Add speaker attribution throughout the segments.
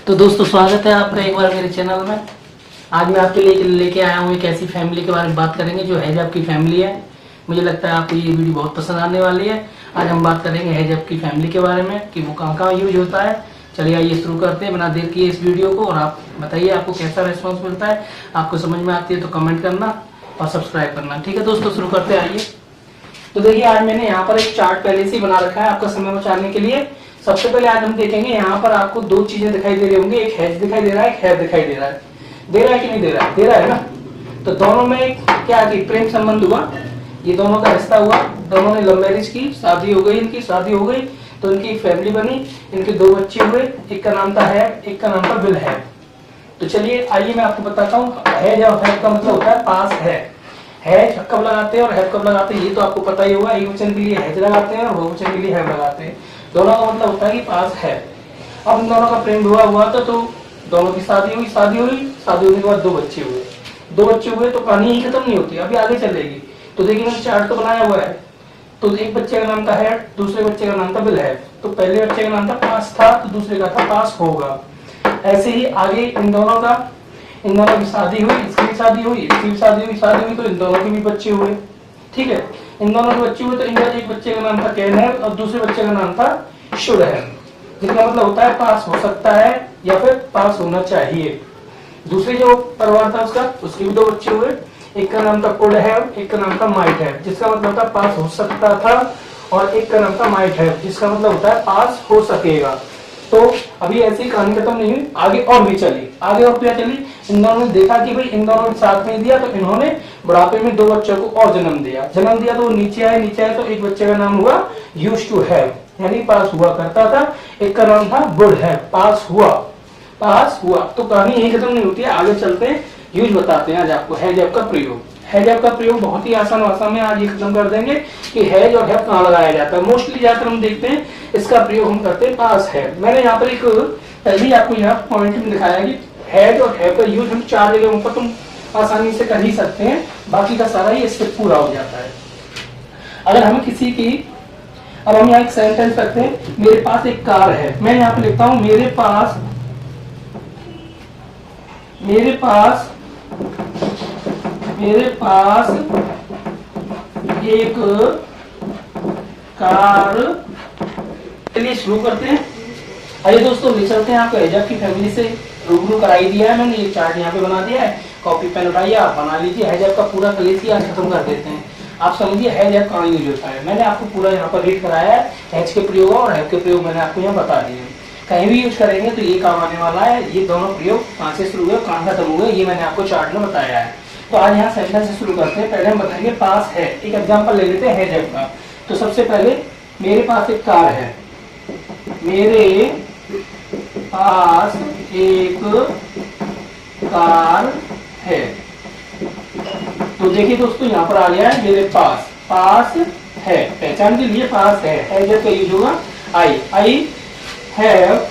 Speaker 1: तो दोस्तों स्वागत है आपका एक बार मेरे चैनल में। आज मैं आपके लिए लेके आया हूँ एक ऐसी फैमिली के बारे में बात करेंगे जो हैजाब की फैमिली है। मुझे लगता है आपको ये वीडियो बहुत पसंद आने वाली है। आज हम बात करेंगे हैजाब की फैमिली के बारे में कि वो कहाँ कहाँ यूज होता है। चलिए आइए शुरू करते हैं बिना देर किए इस वीडियो को। और आप बताइए आपको कैसा रेस्पॉन्स मिलता है, आपको समझ में आती है तो कमेंट करना और सब्सक्राइब करना। ठीक है दोस्तों, शुरू करते हैं आइए। तो देखिए आज मैंने यहाँ पर एक चार्ट पहले से ही बना रखा है आपका समय बचाने के लिए। सबसे पहले आज हम देखेंगे यहाँ पर आपको दो चीजें दिखाई दे रही होंगी, एक हैज दिखाई दे रहा है, एक हैव दिखाई दे रहा है। दे रहा है कि नहीं दे रहा है? दे रहा है ना। तो दोनों में क्या थी, प्रेम संबंध हुआ, ये दोनों का रिश्ता हुआ, दोनों ने लव मैरिज की, शादी हो गई, इनकी शादी हो गई तो इनकी एक फैमिली बनी, इनके दो बच्चे हुए, एक का नाम था हैव, एक का नाम था विल हैव। तो चलिए आइए मैं आपको बताता हूँ हैज और हैव का मतलब होता है पास है। हैज कब लगाते हैं और हैव कब लगाते हैं ये तो आपको पता ही होगा। एक वचन के लिए हैज लगाते हैं और बहुवचन के लिए हैव लगाते हैं। दोनों का मतलब होता है कि पास है। अब इन दोनों का प्रेम विवाह हुआ था तो दोनों की शादी हुई, शादी होने के बाद दो बच्चे हुए। दो बच्चे हुए तो कहानी यही खत्म नहीं होती, अभी आगे चलेगी। तो देखिए मैंने चार्ट तो बनाया हुआ है। तो एक बच्चे का नाम था हैव, दूसरे बच्चे का नाम था विल हैव। तो पहले बच्चे का नाम था पास था तो दूसरे का था पास होगा। ऐसे ही आगे इन दोनों की शादी हुई, इसकी भी शादी हुई, इसकी भी शादी हुई तो इन दोनों के भी बच्चे हुए। ठीक है, इन दोनों के बच्चे हुए तो इनका एक बच्चे का नाम था कैन है और दूसरे बच्चे का नाम था शुड है, जिसका मतलब होता है पास हो सकता है या फिर पास होना चाहिए। दूसरे जो परिवार था उसके भी दो बच्चे हुए, एक का नाम था कुड हैव, एक का नाम था माइट हैव, जिसका मतलब होता है पास हो सकता था, और एक का नाम था माइट हैव जिसका मतलब होता है पास हो सकेगा। तो अभी ऐसी कहानी खत्म नहीं हुई, आगे और भी चली। आगे और क्या चली, इन दोनों ने देखा कि भाई इन दोनों ने साथ में दिया तो इन्होंने बुढ़ापे में दो बच्चों को और जन्म दिया तो वो नीचे आए तो एक बच्चे का नाम हुआ यूज्ड टू हैव, यानी पास हुआ करता था। एक का नाम था वुड हैव, पास हुआ। तो कहानी यही खत्म नहीं होती है, आगे चलते हैं, यूज बताते हैं आज आपको हैज हैव का प्रयोग। हैज हैव का प्रयोग बहुत ही आसान भाषा में आज ये खत्म कर देंगे कि हैज और हैव कहाँ लगाया जाता है। मोस्टली ज्यादातर हम देखते हैं इसका प्रयोग हम करते हैं पास है। मैंने यहाँ पर एक पहले आपको यहाँ पॉइंट में दिखाया कि हैज और हैव का यूज हम चार जगहों पर तुम आसानी से कर ही सकते हैं, बाकी का सारा ही इससे पूरा हो जाता है। अगर हम किसी की, अब हम यहाँ एक सेंटेंस रखते हैं, मेरे पास एक कार है। मैं यहाँ पे लिखता हूँ मेरे पास एक कार। चलिए शुरू करते हैं। आइए दोस्तों ले चलते हैं आपको हैजाब की फैमिली से रूबरू कराई दिया है मैंने। ये चार्ट यहाँ पे बना दिया है, कॉपी पेन उठाइए, आप बना लीजिए। हैजाब का पूरा कलेस ही आज खत्म कर देते हैं। आप समझिए हैजाब कहाँ यूज होता है। मैंने आपको पूरा यहाँ पर रीड कराया है, हैज के प्रयोग और हैव के प्रयोग मैंने आपको यहाँ बता दिए। कहीं भी यूज करेंगे तो ये काम आने वाला है। ये दोनों प्रयोग कहाँ से शुरू हुए, कहाँ खत्म हुए, ये मैंने आपको चार्ट में बताया है। तो आज यहाँ सेंटेंस से शुरू करते हैं। पहले हम बताएंगे पास है। एक एग्जांपल ले लेते हैं हैजाब का। तो सबसे पहले मेरे पास एक कार है, मेरे पास एक कार है। तो देखिए दोस्तों यहाँ पर आ गया है मेरे पास है, पहचान के लिए पास है। हैजाब का यूज होगा आई हैव,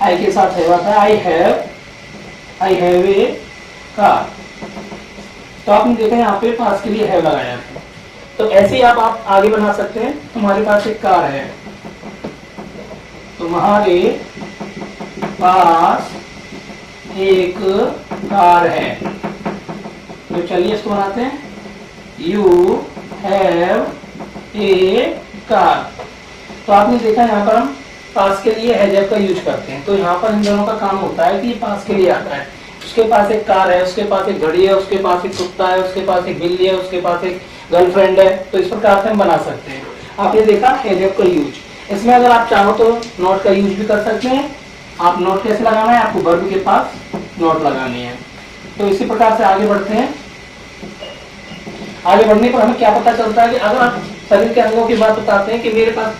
Speaker 1: आई के साथ हैव आता है। I have a car. तो आपने देखा यहाँ पे पास के लिए हैव लगाया। तो ऐसे ही आप आगे बना सकते हैं। तुम्हारे पास एक कार है, तुम्हारे पास एक कार है। तो चलिए इसको बनाते हैं, यू हैव ए कार। तो आपने देखा यहाँ पर हम पास के लिए हैजाब का यूज करते हैं। तो यहाँ पर इन दोनों का काम होता है कि ये पास के लिए आता है। उसके पास एक कार है, उसके पास एक घड़ी है, उसके पास एक कुत्ता है, उसके पास एक बिल्ली है, उसके पास एक गर्लफ्रेंड है। तो इस प्रकार से हम बना सकते हैं। आपने देखा हैजाब का यूज। इसमें अगर आप चाहो तो नोट का यूज भी कर सकते हैं। आप नोट कैसे लगाना है, आपको वर्ब के पास नोट लगानी है। तो इसी प्रकार से आगे बढ़ते हैं। आगे बढ़ने पर हमें क्या पता चलता है कि अगर आप शरीर के अंगों की बात बताते हैं कि मेरे पास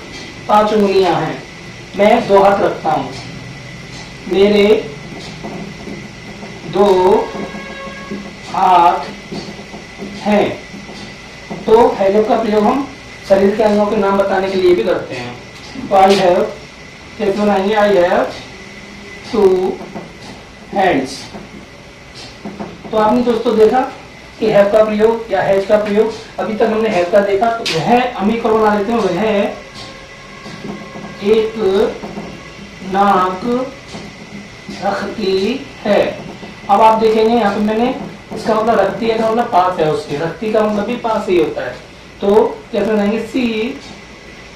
Speaker 1: 5 उंगलियां हैं, मैं 2 हाथ रखता हूं, मेरे 2 हाथ हैं। तो हैजाब का प्रयोग हम शरीर के अंगों के नाम बताने के लिए भी करते हैं। तो आई हैव कैसे बनाएंगे, आई हैव 2 हैंड्स। तो आपने दोस्तों देखा कि हैव का प्रयोग या हैज का प्रयोग। अभी तक हमने हैव का देखा, तो वह हम एक और बना लेते हैं, वह एक नाक रखती है। अब आप देखेंगे यहाँ पे मैंने इसका मतलब रखती है का मतलब पास है, उसके रखती का मतलब भी पास ही होता है। तो कैसे बनाएंगे सी,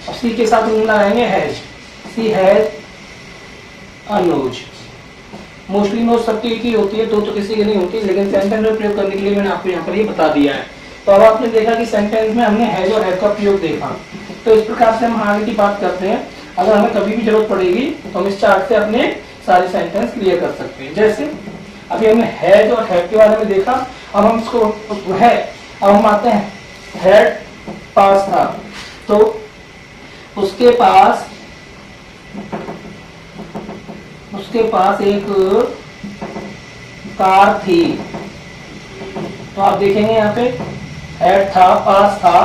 Speaker 1: और सी के साथ हम लगाएंगे has, see has a nose. Mostly nose सबकी एक ही होती है, तो किसी की नहीं होती, लेकिन सेंटेंस में प्रयोग करने के लिए मैंने आपको यहाँ पर ये बता दिया है। तो अब आपने देखा कि सेंटेंस में हमने हैज और हैव का प्रयोग देखा। तो इस प्रकार से हम आगे की बात करते हैं। अगर हमें कभी भी जरूरत पड़ेगी तो हम इस चार्ट से अपने सारे सेंटेंस क्लियर कर सकते हैं। जैसे अभी हमने हैज और हैव के बारे में देखा, अब हम इसको है, अब हम आते हैं हैड पास था, तो उसके पास एक कार थी। तो आप देखेंगे यहाँ पे हैड था, पास था,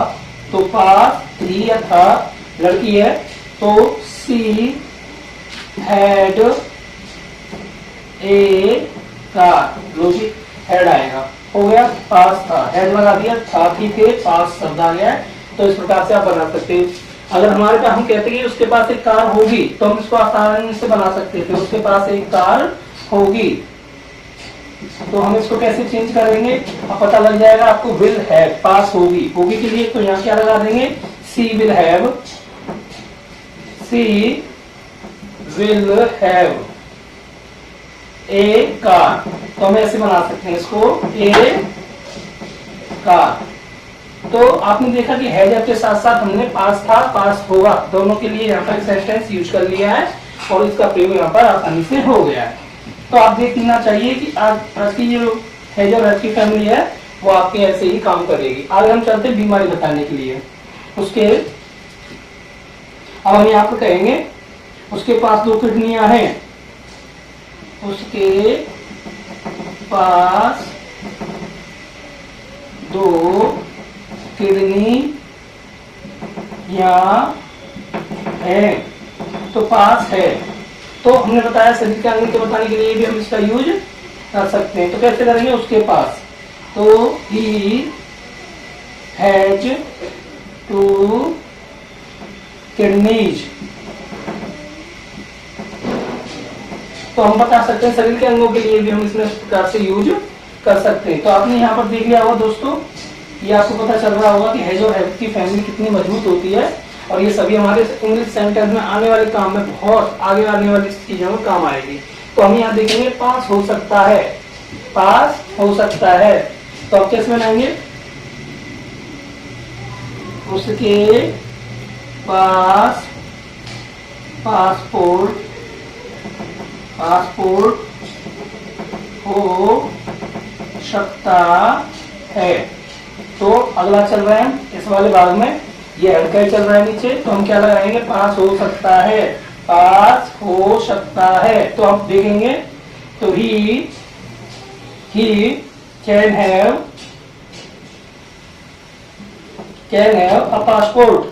Speaker 1: तो पास थी या था लड़की है, तो she had a car, logic had आएगा, हो गया पास था, हैड लगा दिया, था थी थे, पास शब्द आ गया। तो इस प्रकार से आप बना सकते हैं। अगर हमारे पास हम कहते हैं कि उसके पास एक कार होगी, तो हम इसको आसानी से बना सकते थे, उसके पास एक कार होगी। तो हम इसको कैसे चेंज करेंगे, अब पता लग जाएगा आपको। विल हैव, पास होगी, होगी के लिए तो यहाँ क्या लगा देंगे, she will have, she will have a car. तो हम ऐसे बना सकते हैं इसको, ए कार। तो आपने देखा कि हैज के साथ साथ हमने पास था, पास होगा, दोनों के लिए यहाँ पर सेंटेंस यूज कर लिया है और इसका प्रयोग यहाँ पर आसानी से हो गया है। तो आप देखना चाहिए कि आज की जो हैज और हैव की फैमिली है वो आपके ऐसे ही काम करेगी। आगे हम चलते हैं बीमारी बताने के लिए। उसके अब हम यहाँ पर कहेंगे उसके पास 2 किडनियां हैं, उसके पास 2 किडनी या है, तो पास है। तो हमने बताया शरीर के अंग के बताने के लिए भी हम इसका यूज कर सकते हैं। तो कैसे करेंगे, उसके पास, तो ही हैज 2 किडनीज। तो हम बता सकते हैं शरीर के अंगों के लिए भी हम इसमें इस प्रकार से यूज कर सकते हैं। तो आपने यहाँ पर देख लिया होगा दोस्तों, ये आपको पता चल रहा होगा कि हैज और हैव की फैमिली कितनी मजबूत होती है, और ये सभी हमारे इंग्लिश सेंटेंस में आने वाले काम में बहुत आगे आने वाली चीजों में काम आएगी। तो हम यहाँ देखेंगे पास हो सकता है, पास हो सकता है। तो अब कैसे बनाएंगे, उसके पास पासपोर्ट हो सकता है। तो अगला चल रहा है इस वाले भाग में, ये हेड का चल रहा है नीचे, तो हम क्या लगाएंगे, पास हो सकता है, पास हो सकता है। तो आप देखेंगे तो he can have a passport,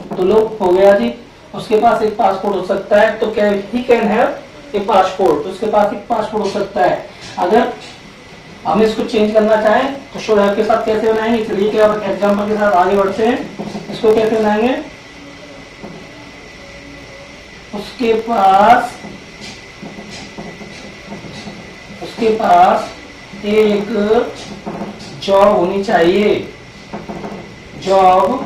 Speaker 1: तो लो हो गया जी, उसके पास एक पासपोर्ट हो सकता है। तो क्या he can have a passport, उसके पास एक पासपोर्ट हो सकता है। अगर हम इसको चेंज करना चाहें तो शुड हैव के साथ कैसे बनाएंगे, चलिए क्या एग्जांपल के साथ आगे बढ़ते हैं। इसको कैसे बनाएंगे, उसके पास एक जॉब होनी चाहिए, जॉब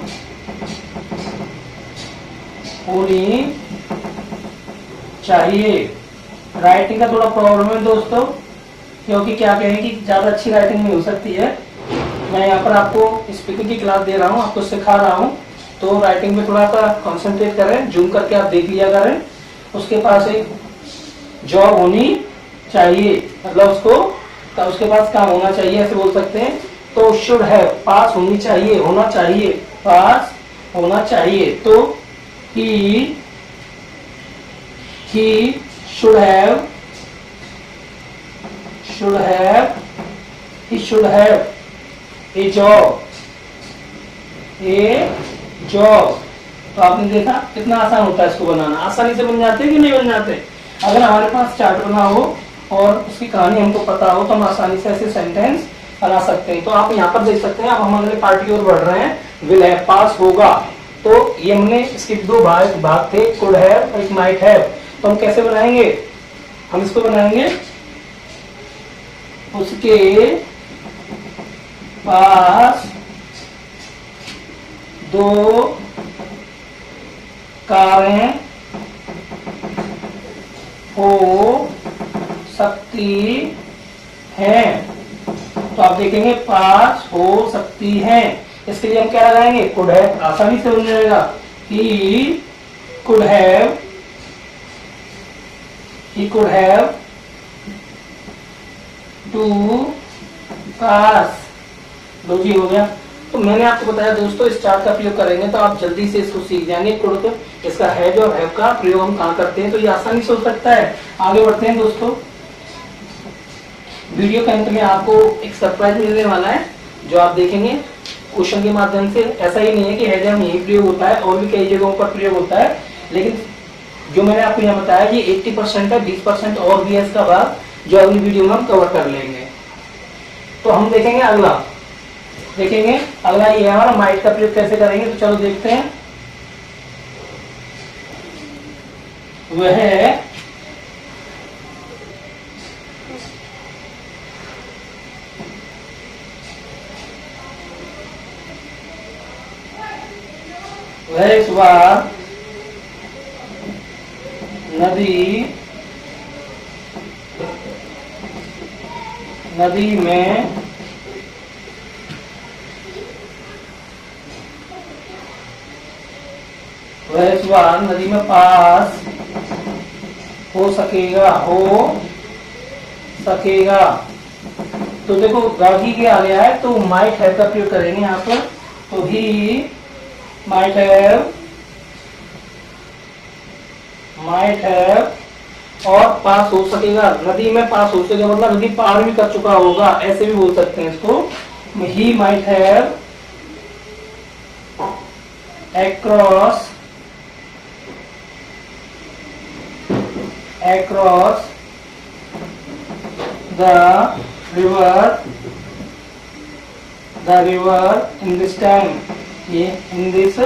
Speaker 1: होनी चाहिए। राइटिंग का थोड़ा प्रॉब्लम है दोस्तों, क्योंकि क्या कहें कि ज्यादा अच्छी राइटिंग नहीं हो सकती है। मैं यहाँ पर आपको स्पीकिंग की क्लास दे रहा हूँ, आपको सिखा रहा हूँ, तो राइटिंग में थोड़ा सा कंसंट्रेट करें, जूम करके आप देख लिया करें। उसके पास एक जॉब होनी चाहिए, मतलब उसके पास काम होना चाहिए, ऐसे बोल सकते हैं। तो शुड हैव, पास होनी चाहिए, होना चाहिए, पास होना चाहिए। तो ही should have a job, तो आपने देखा कितना आसान होता है इसको बनाना, आसानी से बन जाते हैं कि नहीं बन जाते। अगर हमारे पास चार्ट बना हो और उसकी कहानी हमको पता हो तो हम आसानी से ऐसे सेंटेंस बना सकते हैं। तो आप यहाँ पर देख सकते हैं, अब हम अगले पार्ट की ओर बढ़ रहे हैं। विल हैव पास होगा। तो ये हमने इसके दो भाग थे, कुड हैव और एक माइट हैव। तो हम कैसे बनाएंगे, हम इसको बनाएंगे उसके पास दो कारें हो सकती हैं। तो आप देखेंगे पास हो सकती हैं, इसके लिए हम क्या लगाएंगे, कुड हैव। आसानी से बन जाएगा, he could have, he could have two cars। लो जी हो गया। तो मैंने आपको बताया दोस्तों, इस चार्ट का प्रयोग करेंगे तो आप जल्दी से इसको सीख जाएंगे। कुड, इसका हैज और हैव का प्रयोग हम कहाँ करते हैं, तो ये आसानी से हो सकता है। आगे बढ़ते हैं दोस्तों, वीडियो के अंत में आपको एक सरप्राइज मिलने वाला है जो आप देखेंगे क्वेश्चन के माध्यम से। ऐसा ही नहीं है कि हैज में यही प्रयोग होता है, और भी कई जगहों पर प्रयोग होता है, लेकिन जो मैंने आपको यहाँ बताया ये 80% है, 20% और भी है इसका भाग, जो अगली वीडियो में हम कवर कर लेंगे। तो हम देखेंगे अगला ये हमारा माइट का प्रयोग कैसे करेंगे। तो चलो देखते हैं। वह इस बार नदी में पास हो सकेगा। तो देखो गागी के आ गया है, तो माइट हैव का प्रयोग करेंगे यहाँ पर। तो ही माइट हैव और पास हो सकेगा, नदी में पास हो सकेगा मतलब नदी पार भी कर चुका होगा, ऐसे भी बोल सकते हैं इसको। He might have across the river in this time। ये in this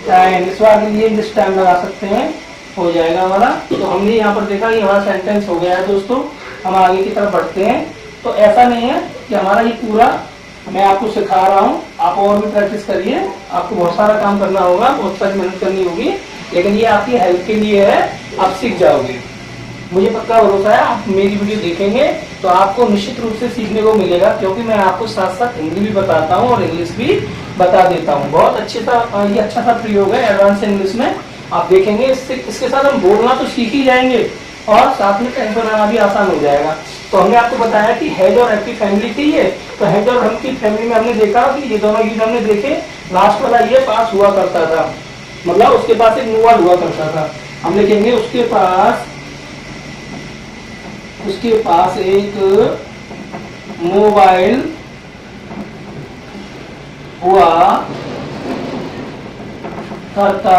Speaker 1: time, इस बार के लिए in this time लगा सकते हैं, हो जाएगा हमारा। तो हमने यहाँ पर देखा कि हमारा सेंटेंस हो गया है दोस्तों। हम आगे की तरफ बढ़ते हैं। तो ऐसा नहीं है कि हमारा ये पूरा मैं आपको सिखा रहा हूँ, आप और भी प्रैक्टिस करिए, आपको बहुत सारा काम करना होगा, बहुत सारी मेहनत करनी होगी, लेकिन ये आपकी हेल्प के लिए है, आप सीख जाओगे। मुझे पक्का भरोसा है, आप मेरी वीडियो देखेंगे तो आपको निश्चित रूप से सीखने को मिलेगा, क्योंकि मैं आपको साथ साथ हिंदी भी बताता हूँ और इंग्लिश भी बता देता हूँ। बहुत ये अच्छा सा प्रयोग है एडवांस इंग्लिश में, आप देखेंगे। इसके साथ हम बोलना तो सीख ही जाएंगे और साथ में टेंस बनाना भी आसान हो जाएगा। तो हमने आपको बताया कि हैज और हैव की फैमिली थी ये। तो हैज और हैव की फैमिली में हमने देखा कि ये दोनों यूज हमने देखे। लास्ट वाला ये पास हुआ करता था, मतलब उसके पास एक मोबाइल हुआ करता था। हम लिखेंगे उसके पास एक मोबाइल हुआ करता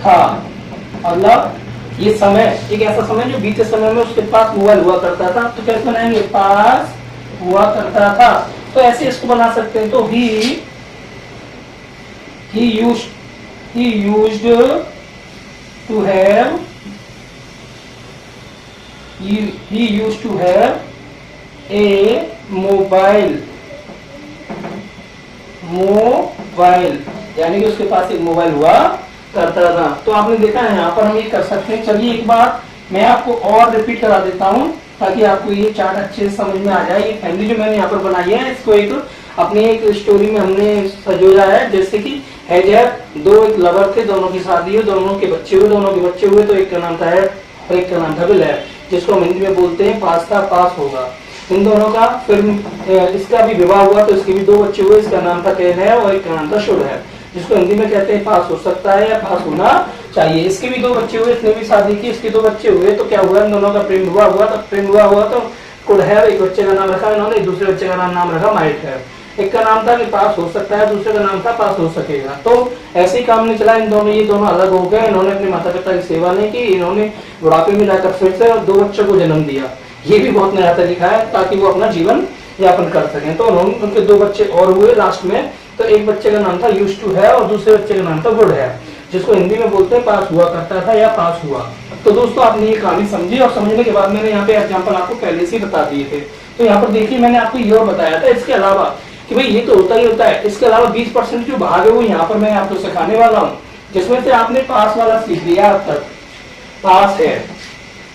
Speaker 1: था। मतलब ये समय एक ऐसा समय जो बीते समय में उसके पास मोबाइल हुआ करता था। तो कैसे बनाएंगे, पास हुआ करता था। तो ऐसे इसको बना सकते हैं। तो he used to have a mobile, यानी कि उसके पास एक मोबाइल हुआ करता था। तो आपने देखा है, यहाँ पर हम ये कर सकते हैं। चलिए एक बार मैं आपको और रिपीट करा देता हूँ ताकि आपको ये चार्ट अच्छे से समझ में आ जाए। ये फैमिली जो मैंने यहाँ पर बनाई है, इसको एक अपने एक स्टोरी में हमने सजोया है। जैसे कि हैज दो एक लवर थे, दोनों की शादी हुई, दोनों के बच्चे हुए। तो एक का नाम था हैव और एक का नाम था विल हैव, जिसको हम हिंदी में बोलते हैं पास होगा। इन दोनों का फिर इसका भी विवाह हुआ, तो इसके भी दो बच्चे हुए। इसका नाम था कैन है और एक का नाम था शुड है, जिसको हिंदी में कहते हैं पास हो सकता है या पास होना चाहिए। इसके भी दो बच्चे हुए, इसने भी शादी की, इसके दो बच्चे हुए। तो क्या हुआ, इन दोनों का प्रेम हुआ। तो कुड हैव एक बच्चे का नाम रखा इन्होंने, दूसरे बच्चे का नाम रखा माइट हैव। एक का नाम था कि पास हो सकता है, दूसरे का नाम था पास हो सकेगा। तो ऐसे ही काम नहीं चला, ये दोनों अलग हो गए। इन्होंने अपने माता पिता की सेवा नहीं की, इन्होंने बुढ़ापे में जाकर फिर से दो बच्चों को जन्म दिया। ये भी बहुत नया तरीका है ताकि वो अपना जीवन यापन कर सकें। तो उनके दो बच्चे और हुए लास्ट में। तो एक बच्चे का नाम था यूज्ड टू है और दूसरे बच्चे का नाम था वुड है, जिसको हिंदी में बोलते हैं पास हुआ करता था या पास हुआ। तो दोस्तों आपने ये कहानी समझी और समझने के बाद मैंने यहाँ पे एग्जाम्पल आपको पहले से ही बता दिए थे। तो यहाँ पर देखिए मैंने आपको ये और बताया था इसके अलावा कि भाई ये तो होता ही होता है, इसके अलावा 20% जो भाग है वो यहाँ पर मैं आपको सिखाने वाला हूँ, जिसमें से आपने पास वाला सीख लिया अब तक, पास है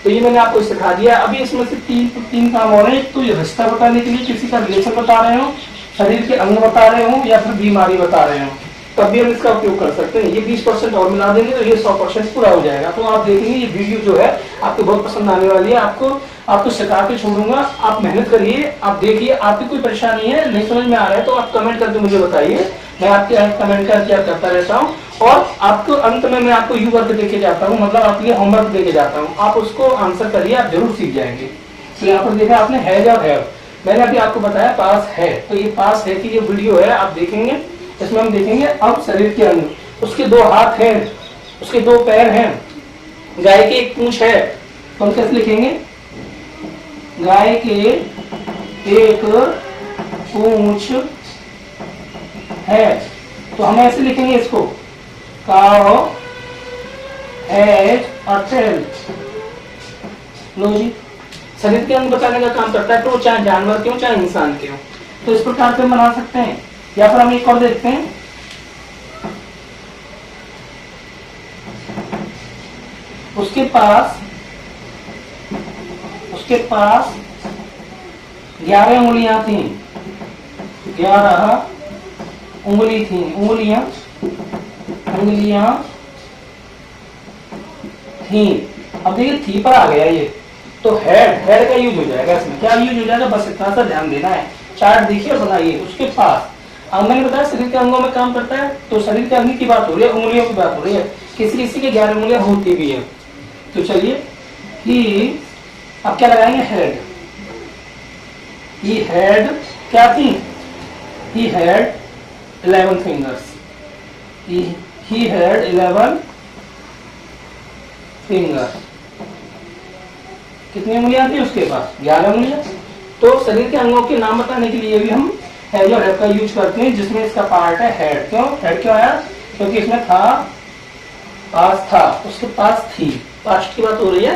Speaker 1: तो ये मैंने आपको सिखा दिया। अभी इसमें से तीन काम हो रहे हैं। तो ये रिश्ता बताने के लिए किसी का रिलेशन बता रहे हो, शरीर के अंग बता रहे हो या फिर बीमारी बता रहे हो, तब भी हम इसका उपयोग कर सकते हैं। ये 20% और मिला देंगे तो ये 100% पूरा हो जाएगा। तो आप देखेंगे ये वीडियो जो है आपको बहुत पसंद आने वाली है। आपको सिखा के छोड़ूंगा, आप मेहनत करिए, आप देखिए, आपकी कोई परेशानी है नहीं समझ में आ रहा है तो आप कमेंट करके मुझे बताइए, मैं आपके कमेंट का इंतजार करता रहता हूँ। और आपको अंत में मैं आपको यू वर्क देके जाता हूँ, मतलब आपके लिए होमवर्क देके जाता हूँ, आप उसको आंसर करिए, आप जरूर सीख जाएंगे। तो यहाँ पर देखा आपने हैज और हैव, मैंने अभी आपको बताया पास है, तो ये पास है की ये वीडियो है, आप देखेंगे इसमें हम देखेंगे अब शरीर के अंग, उसके 2 हाथ हैं, उसके 2 पैर हैं, गाय के 1 पूंछ है, तो हम कैसे लिखेंगे, गाय के 1 पूंछ है, तो हम ऐसे लिखेंगे इसको, काउ हैज अ टेल। लो जी, शरीर के अंग बताने का काम करता है, तो चाहे जानवर के हो चाहे इंसान के हो, तो इस प्रकार से बना सकते हैं। या फिर हम एक और देखते हैं, उसके पास 11 उंगलियां थी, 11 उंगलियां थी। अब देखिए थी पर आ गया ये, तो हेड का यूज हो जाएगा इसमें, क्या यूज हो जाएगा, बस इतना सा ध्यान देना है। चार्ट देखिए और बनाइए। उसके पास, अब मैंने बताया शरीर के अंगों में काम करता है, तो शरीर के अंग की बात हो रही है, उंगलियों की बात हो रही है, किसी किसी के 11 उंगलियां होती भी है। तो चलिए ही, अब क्या लगाएंगे, हेड। ही हैड क्या थी, he had 11 fingers, he had 11 fingers. कितनी उंगलियां थी उसके पास, 11 उंगलियां। तो शरीर के अंगों के नाम बताने के लिए भी हम हैज और हैव का यूज करते हैं, जिसमें इसका पार्ट है हेड। क्यों हेड क्यों आया, क्योंकि इसमें था, पास था, उसके पास थी, पास्ट की बात हो रही है।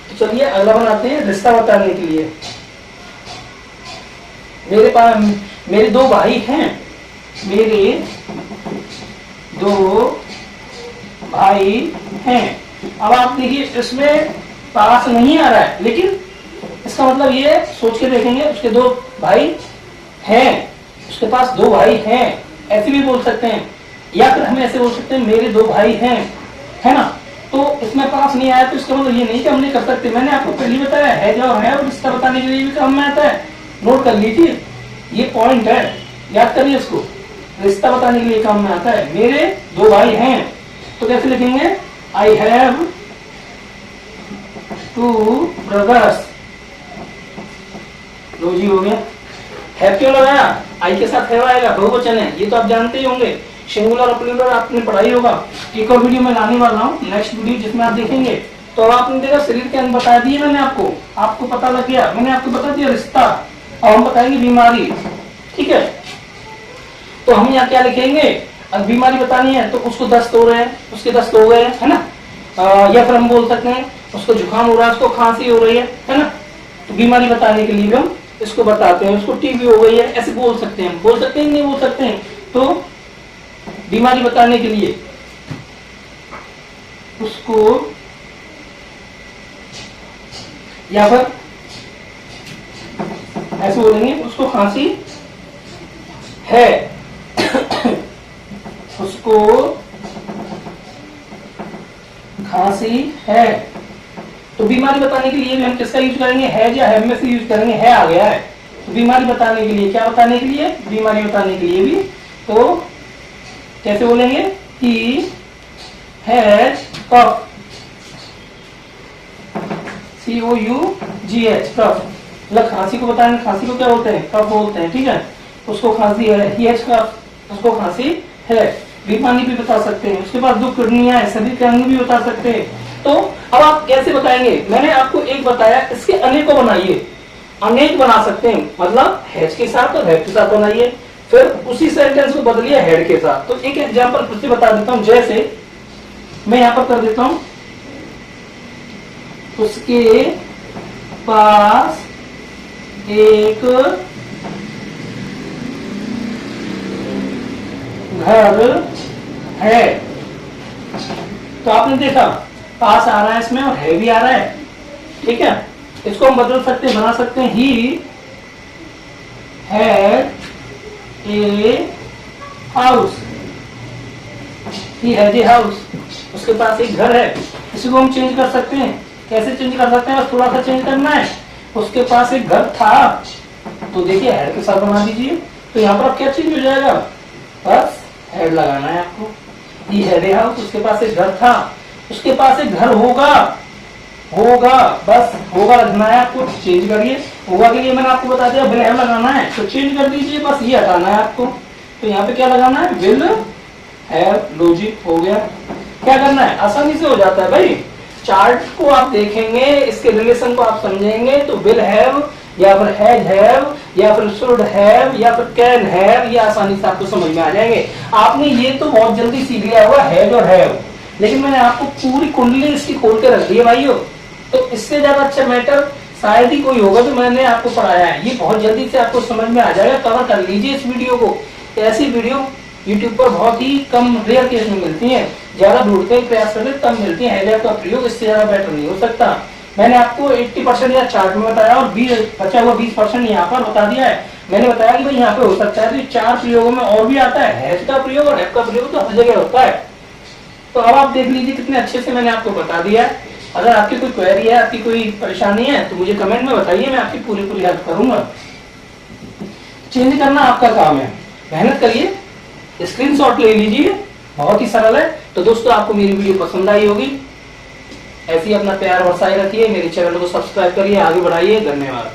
Speaker 1: तो चलिए अगला बनाते हैं, रिश्ता बताने के लिए। मेरे 2 भाई हैं, मेरे 2 भाई हैं। अब आप देखिए इसमें पास नहीं आ रहा है, लेकिन इसका मतलब ये सोच के देखेंगे, उसके 2 भाई हैं, उसके पास 2 भाई हैं, ऐसे भी बोल सकते हैं, या फिर हम ऐसे बोल सकते हैं मेरे 2 भाई हैं, है ना। तो इसमें पास नहीं आया तो इसका मतलब ये नहीं कि हम नहीं कर सकते। मैंने आपको पहले बताया है जो है और रिश्ता बताने के लिए भी काम में आता है, नोट कर लीजिए, ये पॉइंट है, याद करिए इसको, रिश्ता बताने के लिए काम में आता है। मेरे 2 भाई हैं, तो कैसे लिखेंगे, आई हैव 2 ब्रदर्स। लो जी हो गया। हैव क्यों लगाया, आई के साथ हैव आएगा, बहुवचन है, ये तो आप जानते ही होंगे, सिंगुलर और प्लूरल आपने पढ़ाई होगा। एक और वीडियो में लाने वाला हूँ, नेक्स्ट वीडियो, जिसमें आप देखेंगे। तो अब आपने देखा शरीर के अंग बता दिए मैंने आपको पता लग गया, मैंने आपको बता दिया रिश्ता, और हम बताएंगे बीमारी, ठीक है। तो हम यहाँ क्या लिखेंगे, अब बीमारी बतानी है तो उसको दस्त हो रहे हैं, उसके दस्त हो गए, है ना। या फिर हम बोल सकते हैं उसको जुकाम हो रहा है, उसको खांसी हो रही है ना। तो बीमारी बताने के लिए भी हम इसको बताते हैं, उसको टीबी हो गई है, ऐसे बोल सकते हैं, बोल सकते हैं नहीं बोल सकते हैं। तो बीमारी बताने के लिए उसको, या फिर ऐसे बोलेंगे उसको खांसी है, उसको खांसी है। तो बीमारी बताने के लिए भी हम किसका यूज करेंगे, है या हैव में से यूज करेंगे, है आ गया है। तो बीमारी बताने के लिए, क्या बताने के लिए, बीमारी बताने के लिए भी तो कैसे बोलेंगे, ही हैज कफ, COUGH, कफ। मतलब खांसी को बताएंगे, खांसी को क्या बोलते हैं, कफ बोलते हैं, ठीक है। उसको खांसी है, ही हैज कफ, उसको खांसी है। बीमारी भी बता सकते हैं। उसके बाद 2 किडनियां है, शरीर के अंग भी बता सकते हैं। तो अब आप कैसे बताएंगे, मैंने आपको एक बताया, इसके अनेकों बनाइए, अनेक बना सकते हैं, मतलब हैज के साथ और हैव के साथ बनाइए, फिर उसी सेंटेंस को बदलिए हेड के साथ। तो एक एग्जांपल फिर से बता देता हूं, जैसे मैं यहां पर कर देता हूं, उसके पास एक घर है। तो आपने देखा पास आ रहा है इसमें और है भी आ रहा है, ठीक है। इसको हम बदल सकते हैं, बना सकते हैं, he had a house, he had a house, उसके पास एक घर है। इसी को हम चेंज कर सकते हैं। कैसे चेंज कर सकते हैं, बस थोड़ा सा चेंज करना है। उसके पास एक घर था, तो देखिए हेड के साथ बना दीजिए। तो यहाँ पर अब क्या चेंज हो जाएगा, बस हेड लगाना है आपको। ही हैड ए हाउस, उसके पास एक घर था, उसके पास एक घर होगा, होगा, बस होगा रखना है आपको। चेंज करिए, होगा के लिए मैंने आपको बता दिया विल हैव लगाना है, तो चेंज कर दीजिए, बस ये हटाना है आपको। तो यहाँ पे क्या लगाना है, विल हैव, लॉजिक हो गया। क्या करना है, आसानी से हो जाता है भाई। चार्ट को आप देखेंगे, इसके रिलेशन को आप समझेंगे, तो विल हैव या फिर हैज हैव या फिर शुड हैव या फिर कैन हैव, ये आसानी से आपको समझ में आ जाएंगे। आपने ये तो बहुत जल्दी सीख लिया हुआ हैज और हैव, लेकिन मैंने आपको पूरी कुंडली इसकी खोल के रख दी है भाइयों। तो इससे ज्यादा अच्छा मैटर शायद ही कोई होगा जो मैंने आपको पढ़ाया है। ये बहुत जल्दी से आपको समझ में आ जाएगा। कवर कर लीजिए इस वीडियो को। ऐसी वीडियो YouTube पर बहुत ही कम, रेयर केस में मिलती है। ज्यादा ढूंढते हैं, प्रयास करते तब मिलती है। हैज का प्रयोग इससे ज्यादा बेटर नहीं हो सकता। मैंने आपको 80% या चार्ट में बताया और 20% यहाँ पर बता दिया है। मैंने बताया कि भाई यहाँ पे हो सकता है, तो 4 प्रयोगों में और भी आता है। हैज का प्रयोग और हैव का प्रयोग तो हर जगह होता है। तो अब आप देख लीजिए कितने अच्छे से मैंने आपको बता दिया। अगर आपकी कोई क्वेरी है, आपकी कोई परेशानी है, तो मुझे कमेंट में बताइए, मैं आपकी पूरी हेल्प करूंगा। चेंज करना आपका काम है, मेहनत करिए, स्क्रीनशॉट ले लीजिए, बहुत ही सरल है। तो दोस्तों आपको मेरी वीडियो पसंद आई होगी, ऐसे ही अपना प्यार बरसाए रखिए, मेरे चैनल को सब्सक्राइब करिए, आगे बढ़ाइए। धन्यवाद।